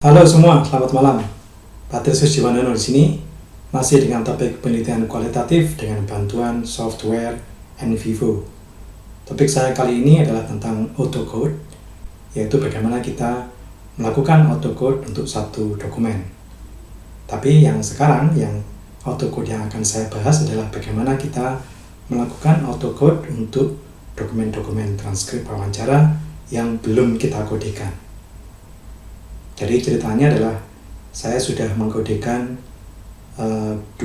Halo semua, selamat malam. Patrisius Jiwandono di sini masih dengan topik penelitian kualitatif dengan bantuan software NVivo. Topik saya kali ini adalah tentang autocode, yaitu bagaimana kita melakukan autocode untuk satu dokumen. Tapi yang sekarang, yang autocode yang akan saya bahas adalah bagaimana kita melakukan autocode untuk dokumen-dokumen transkrip wawancara yang belum kita kodekan. Jadi ceritanya adalah saya sudah mengkodekan 2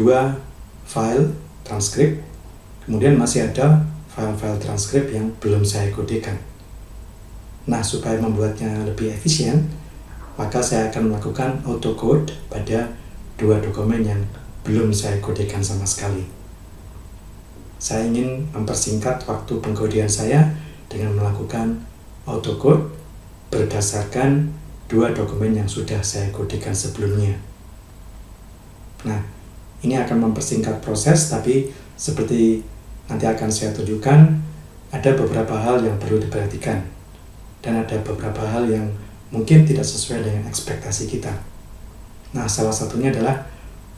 file transkrip, kemudian masih ada file-file transkrip yang belum saya kodekan. Nah, supaya membuatnya lebih efisien, maka saya akan melakukan autocode pada 2 dokumen yang belum saya kodekan sama sekali. Saya ingin mempersingkat waktu pengkodean saya dengan melakukan autocode berdasarkan 2 dokumen yang sudah saya kodekan sebelumnya. Nah, ini akan mempersingkat proses, tapi seperti nanti akan saya tunjukkan, ada beberapa hal yang perlu diperhatikan, dan ada beberapa hal yang mungkin tidak sesuai dengan ekspektasi kita. Nah, salah satunya adalah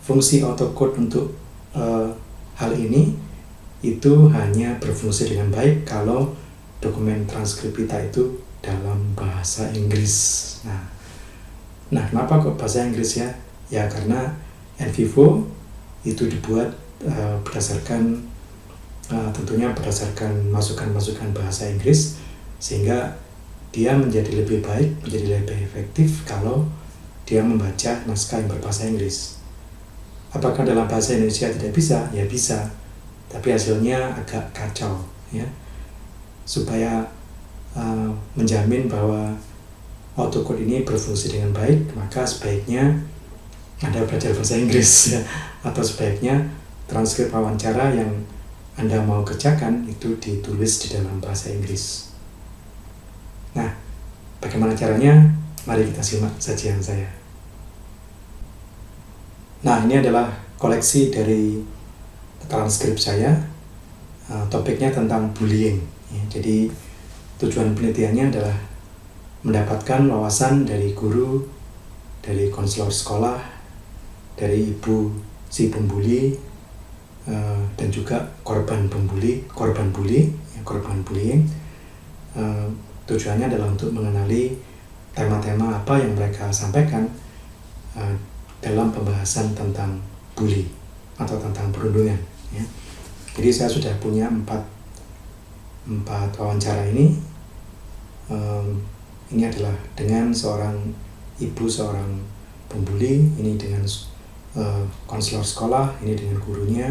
fungsi autocode untuk hal ini itu hanya berfungsi dengan baik kalau dokumen transkrip kita itu dalam bahasa Inggris. Nah, kenapa kok bahasa Inggris ya? Ya karena NVivo itu dibuat tentunya berdasarkan masukan-masukan bahasa Inggris, sehingga dia menjadi lebih baik, menjadi lebih efektif kalau dia membaca naskah yang berbahasa Inggris. Apakah dalam bahasa Indonesia tidak bisa? Ya bisa, tapi hasilnya agak kacau ya. Supaya menjamin bahwa autocode ini berfungsi dengan baik, maka sebaiknya Anda belajar bahasa Inggris ya. Atau sebaiknya transkrip wawancara yang Anda mau kerjakan itu ditulis di dalam bahasa Inggris. Nah, bagaimana caranya? Mari kita simak sajian saya. Nah, ini adalah koleksi dari transkrip saya. Topiknya tentang bullying ya. Jadi tujuan penelitiannya adalah mendapatkan wawasan dari guru, dari konselor sekolah, dari ibu si pembuli, dan juga korban bullying. Tujuannya adalah untuk mengenali tema-tema apa yang mereka sampaikan dalam pembahasan tentang bully atau tentang perundungan ya. Jadi saya sudah punya 4 wawancara ini. Ini adalah dengan seorang ibu, seorang pembuli, ini dengan konselor sekolah, ini dengan gurunya,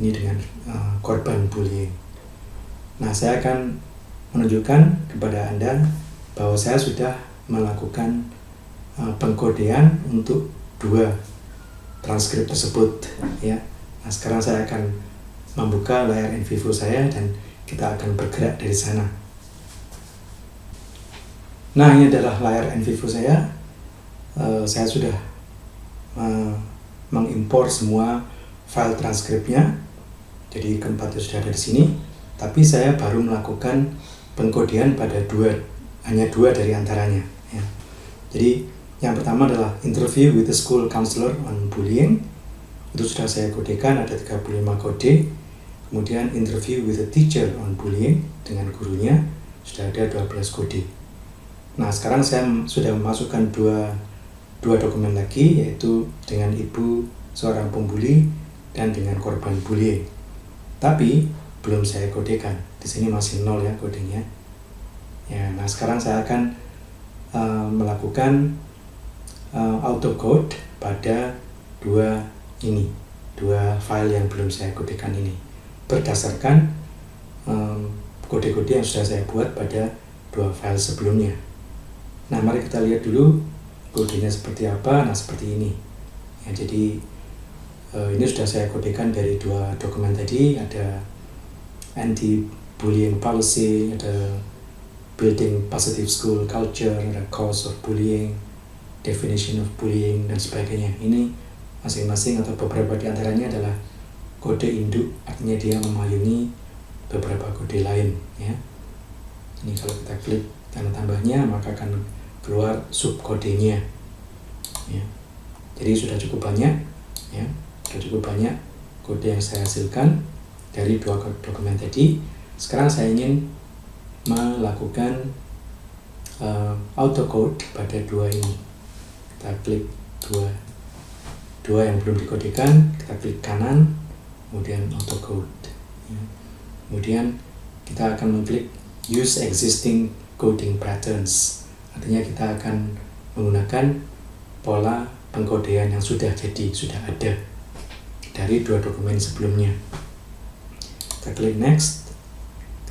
ini dengan korban bullying. Nah, saya akan menunjukkan kepada Anda bahwa saya sudah melakukan pengkodean untuk 2 transkrip tersebut ya. Nah, sekarang saya akan membuka layar NVivo saya dan kita akan bergerak dari sana. Nah, ini adalah layar NVivo saya. Saya sudah mengimpor semua file transkripnya. Jadi keempatnya sudah ada di sini. Tapi saya baru melakukan pengkodean pada hanya 2 dari antaranya. Ya. Jadi yang pertama adalah interview with the school counselor on bullying. Itu sudah saya kodekan, ada 35 kode. Kemudian interview with the teacher on bullying, dengan gurunya sudah ada 12 kode. Nah, sekarang saya sudah memasukkan dua dokumen lagi, yaitu dengan ibu seorang pembuli dan dengan korban bullying. Tapi belum saya kodekan. Di sini masih 0 ya kodenya. Ya, nah sekarang saya akan melakukan autocode pada 2 file yang belum saya kodekan ini, berdasarkan kode-kode yang sudah saya buat pada 2 file sebelumnya. Nah, mari kita lihat dulu kodenya seperti apa. Nah, seperti ini ya. Jadi ini sudah saya kodekan dari 2 dokumen tadi. Ada anti-bullying policy, ada building positive school culture, ada cause of bullying, definition of bullying, dan sebagainya. Ini masing-masing atau beberapa di antaranya adalah kode induk, artinya dia memayungi beberapa kode lain ya. Ini kalau kita klik tanda tambahnya, maka akan keluar subkodenya ya. Jadi sudah cukup banyak ya, sudah cukup banyak kode yang saya hasilkan dari dua dokumen tadi. Sekarang saya ingin melakukan autocode pada dua ini. Kita klik dua yang belum dikodekan, kita klik kanan, kemudian autocode ya. Kemudian kita akan mengklik use existing coding patterns, artinya kita akan menggunakan pola pengkodean yang sudah ada dari dua dokumen sebelumnya. Kita klik next,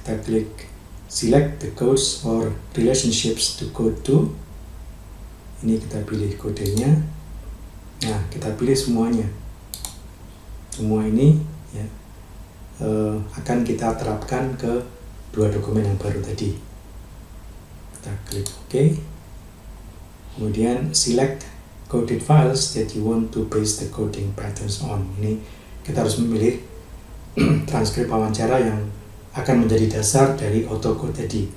kita klik select the codes or relationships to code to. Ini kita pilih kodenya. Nah, kita pilih semuanya. Semua ini ya akan kita terapkan ke dua dokumen yang baru tadi. Kita klik OK. Kemudian select coded files that you want to base the coding patterns on. Ini kita harus memilih transkrip wawancara yang akan menjadi dasar dari autocode tadi.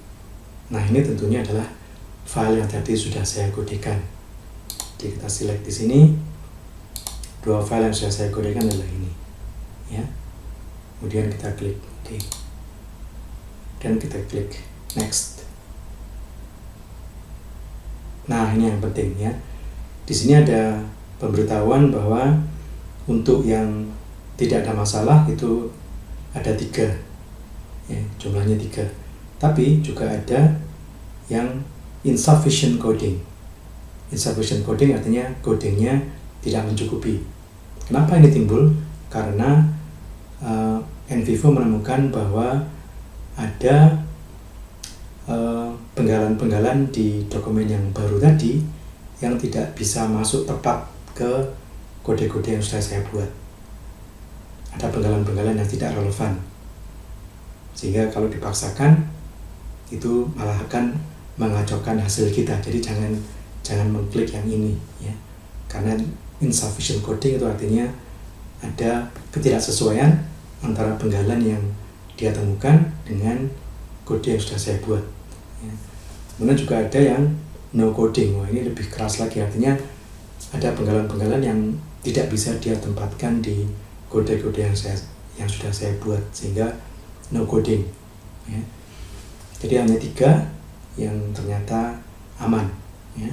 Nah, ini tentunya adalah file yang tadi sudah saya kodekan. Jadi kita select di sini. Dua file yang sudah saya kodekan adalah ini ya. Kemudian kita klik OK dan kita klik next. Nah, ini yang penting ya. Di sini ada pemberitahuan bahwa untuk yang tidak ada masalah itu ada 3 ya, jumlahnya 3. Tapi juga ada yang insufficient coding. Insufficient coding artinya codingnya tidak mencukupi. Kenapa ini timbul? Karena NVivo menemukan bahwa ada penggalan-penggalan di dokumen yang baru tadi yang tidak bisa masuk tepat ke kode-kode yang sudah saya buat. Ada penggalan-penggalan yang tidak relevan, sehingga kalau dipaksakan itu malah akan mengacaukan hasil kita. Jadi jangan mengklik yang ini ya, karena insufficient coding itu artinya ada ketidaksesuaian antara penggalan yang dia temukan dengan kode yang sudah saya buat ya. Kemudian juga ada yang no coding. Wah, ini lebih keras lagi, artinya ada penggalan-penggalan yang tidak bisa dia tempatkan di kode-kode yang sudah saya buat, sehingga no coding ya. Jadi hanya 3 yang ternyata aman ya.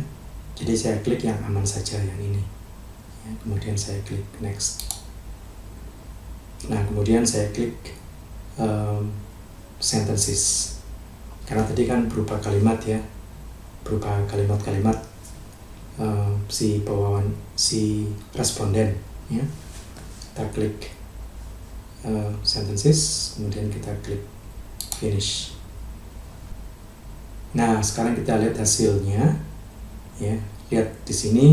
Jadi saya klik yang aman saja, yang ini ya. Kemudian saya klik next. Nah, kemudian saya klik sentences, karena tadi kan berupa kalimat ya, berupa kalimat-kalimat si responden ya. Kita klik sentences, kemudian kita klik finish. Nah, sekarang kita lihat hasilnya ya. Lihat di sini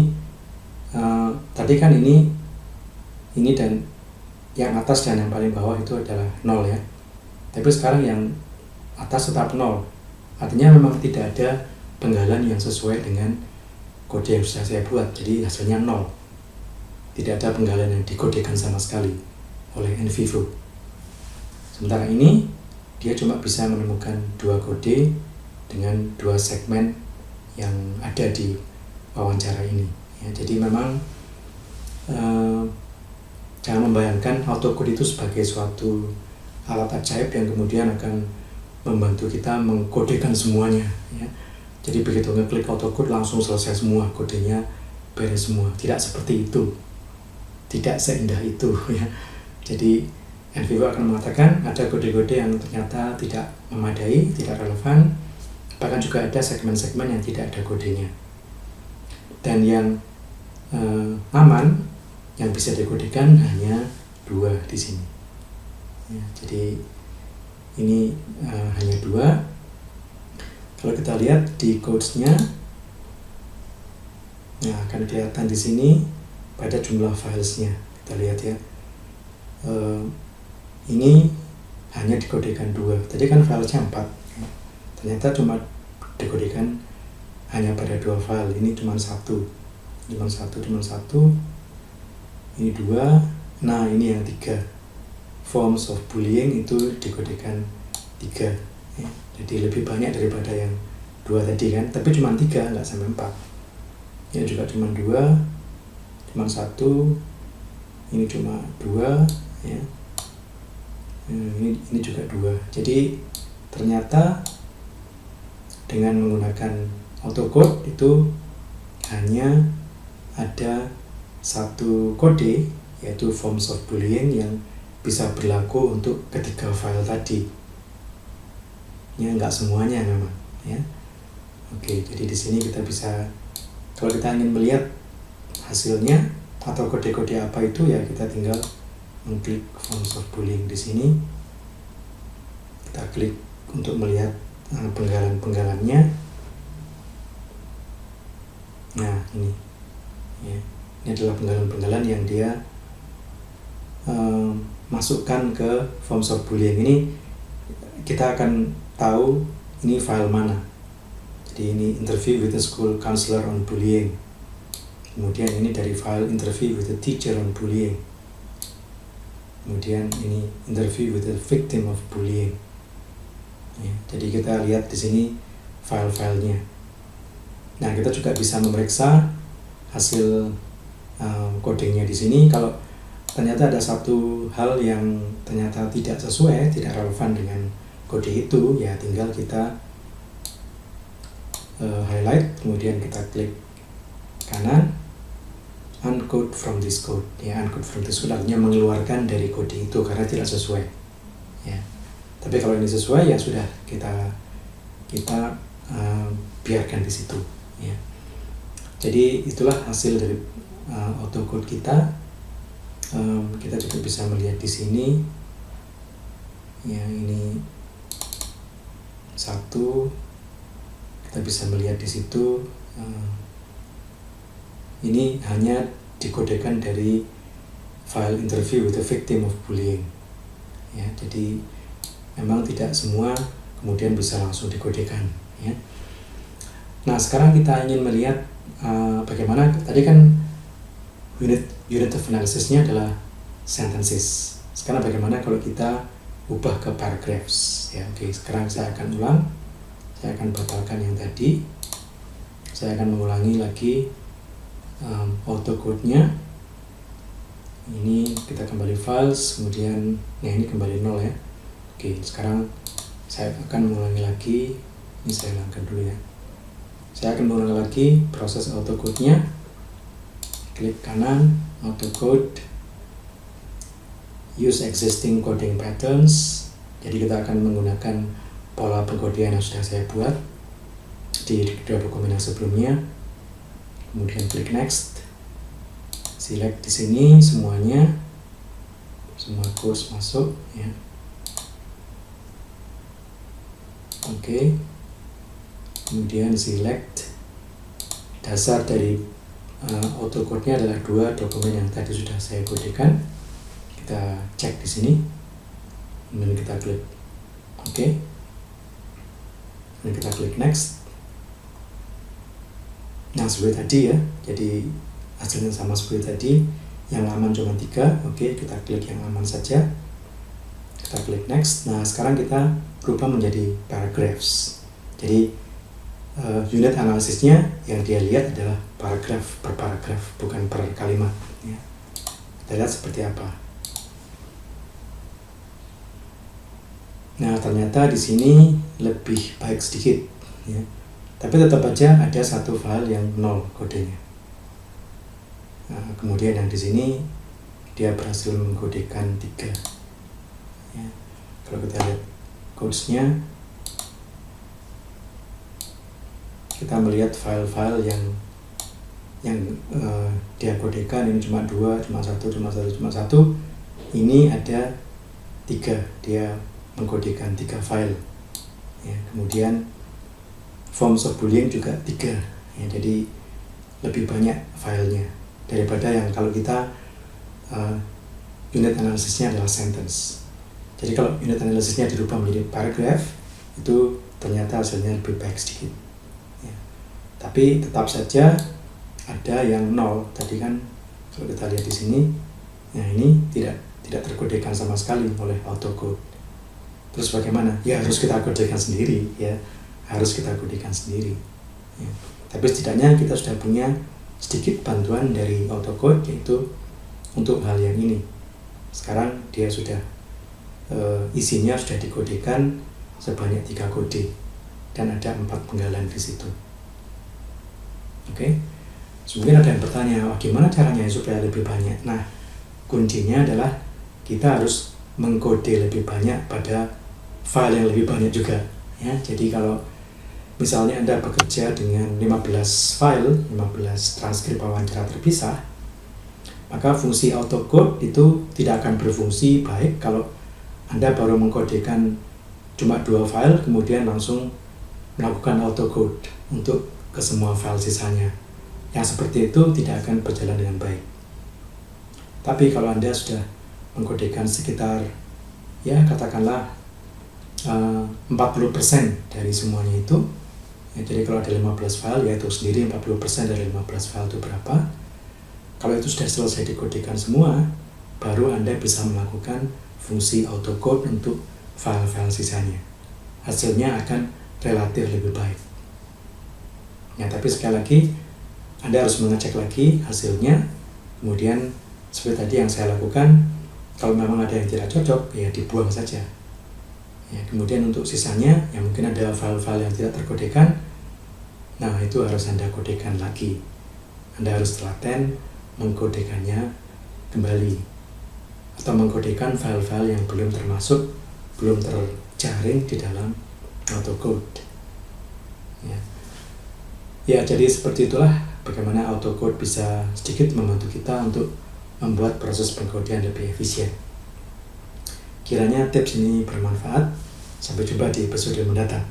tadi kan ini dan yang atas dan yang paling bawah itu adalah 0 ya. Tapi sekarang yang atas tetap 0. Artinya memang tidak ada penggalan yang sesuai dengan kode yang sudah saya buat. Jadi hasilnya 0. Tidak ada penggalan yang dikodekan sama sekali oleh NVivo. Sementara ini dia cuma bisa menemukan 2 kode dengan 2 segmen yang ada di wawancara ini ya. Jadi memang jangan membayangkan autocode itu sebagai suatu alat ajaib yang kemudian akan membantu kita mengkodekan semuanya ya. Jadi begitu ngeklik autocode langsung selesai semua, kodenya beres semua. Tidak seperti itu, tidak seindah itu ya. Jadi NVivo akan mengatakan ada kode-kode yang ternyata tidak memadai, tidak relevan, bahkan juga ada segmen-segmen yang tidak ada kodenya. Dan yang aman yang bisa dikodekan hanya 2 di sini ya. Jadi ini hanya 2. Kalau kita lihat di codesnya, nah akan kelihatan di sini pada jumlah filesnya. Kita lihat ya, ini hanya dikodekan 2. Tadi kan filesnya 4 ya. Ternyata cuma dikodekan hanya pada 2 file. Ini cuma satu. Ini 2. Nah, ini yang 3. Forms of bullying itu dikodekan 3 ya. Jadi lebih banyak daripada yang 2 tadi kan, tapi cuma 3, nggak sampai 4. ya juga cuma 2, cuma 1, ini cuma 2 ya. Ini juga 2. Jadi ternyata dengan menggunakan autocode itu hanya ada satu kode, yaitu forms of boolean yang bisa berlaku untuk ketiga file tadi. Ya, nggak semuanya memang ya. Oke, jadi di sini kita bisa, kalau kita ingin melihat hasilnya atau kode-kode apa itu, ya kita tinggal mengklik forms of boolean di sini. Kita klik untuk melihat penggalan-penggalannya. Nah, ini ya. Ini adalah penggalan-penggalan yang dia masukkan ke forms of boolean. Ini kita akan tahu ini file mana. Jadi ini interview with the school counselor on bullying. Kemudian ini dari file interview with the teacher on bullying. Kemudian ini interview with the victim of bullying. Ya, jadi kita lihat di sini file-filenya. Nah, kita juga bisa memeriksa hasil codingnya di sini. Kalau ternyata ada satu hal yang ternyata tidak sesuai, tidak relevan dengan kode itu, ya tinggal kita highlight, kemudian kita klik kanan, uncode from this code. Ya, uncode from this code artinya mengeluarkan dari kode itu karena tidak sesuai. Ya. Tapi kalau ini sesuai, ya sudah kita biarkan di situ. Ya. Jadi itulah hasil dari autocode kita. Kita juga bisa melihat di sini. Ya, ini 1. Kita bisa melihat di situ. Ini hanya dikodekan dari file interview with the victim of bullying. Ya, jadi memang tidak semua kemudian bisa langsung dikodekan. Ya. Nah, sekarang kita ingin melihat bagaimana tadi kan unit of analysis-nya adalah sentences. Sekarang bagaimana kalau kita ubah ke paragraphs? Ya, oke. Sekarang saya akan ulang. Saya akan batalkan yang tadi. Saya akan mengulangi lagi autocode-nya. Ini kita kembali files, kemudian ini kembali 0 ya. Oke, sekarang saya akan mengulangi lagi. Ini saya hilangkan dulu ya. Saya akan mengulangi lagi proses autocode-nya. Klik kanan, autocode, use existing coding patterns. Jadi kita akan menggunakan pola pengkodean yang sudah saya buat di kedua dokumen yang sebelumnya. Kemudian klik next, select di sini semuanya, semua course masuk ya. Oke. Kemudian select. Dasar dari autocode-nya adalah 2 dokumen yang tadi sudah saya kodekan. Kita cek di sini. Kemudian kita klik oke. Dan kita klik next. Nah, seperti tadi ya. Jadi hasilnya sama seperti tadi. Yang aman cuma 3. Oke, kita klik yang aman saja. Kita klik next. Nah, sekarang kita berubah menjadi paragraphs. Jadi unit analisisnya yang dia lihat adalah paragraf per paragraf, bukan per kalimat ya. Kita lihat seperti apa. Nah, ternyata di sini lebih baik sedikit ya. Tapi tetap aja ada satu file yang 0 kodenya. Nah, kemudian yang di sini dia berhasil mengkodekan 3 ya. Kalau kita lihat codes-nya, kita melihat file-file yang dia kodekan ini cuma 2, cuma 1. Ini ada 3, dia mengkodekan 3 file ya. Kemudian forms of boolean juga 3 ya. Jadi lebih banyak filenya daripada yang kalau kita unit analisisnya adalah sentence. Jadi kalau unit analisisnya dirubah menjadi paragraph, itu ternyata hasilnya lebih baik sedikit ya. Tapi tetap saja ada yang 0 tadi kan. Kalau kita lihat di sini, nah ini tidak terkodekan sama sekali oleh autocode. Terus bagaimana? Ya harus kita kodekan sendiri ya, harus kita kodekan sendiri ya. Tapi setidaknya kita sudah punya sedikit bantuan dari AutoCode, yaitu untuk hal yang ini. Sekarang dia sudah isinya sudah dikodekan sebanyak 3 kode dan ada 4 penggalan di situ. Oke. Mungkin ada yang bertanya, gimana caranya supaya lebih banyak? Nah, kuncinya adalah kita harus mengkode lebih banyak pada file yang lebih banyak juga, ya. Jadi kalau misalnya Anda bekerja dengan 15 file, 15 transkrip wawancara terpisah, maka fungsi AutoCode itu tidak akan berfungsi baik kalau Anda baru mengkodekan cuma 2 file, kemudian langsung melakukan AutoCode untuk ke semua file sisanya. Yang seperti itu tidak akan berjalan dengan baik. Tapi kalau Anda sudah mengkodekan sekitar, ya katakanlah 40% dari semuanya itu, ya, jadi kalau ada 15 file, ya itu sendiri 40% dari 15 file itu berapa. Kalau itu sudah selesai dikodekan semua, baru Anda bisa melakukan fungsi AutoCode untuk file-file sisanya. Hasilnya akan relatif lebih baik. Ya, tapi sekali lagi, Anda harus mengecek lagi hasilnya, kemudian seperti tadi yang saya lakukan, kalau memang ada yang tidak cocok, ya dibuang saja. Ya, kemudian untuk sisanya, yang mungkin ada file-file yang tidak terkodekan, nah itu harus Anda kodekan lagi. Anda harus telaten mengkodekannya kembali, atau mengkodekan file-file yang belum terjaring di dalam AutoCode. Ya, jadi seperti itulah bagaimana AutoCode bisa sedikit membantu kita untuk membuat proses pengkodean lebih efisien. Kiranya tips ini bermanfaat. Sampai jumpa di episode mendatang.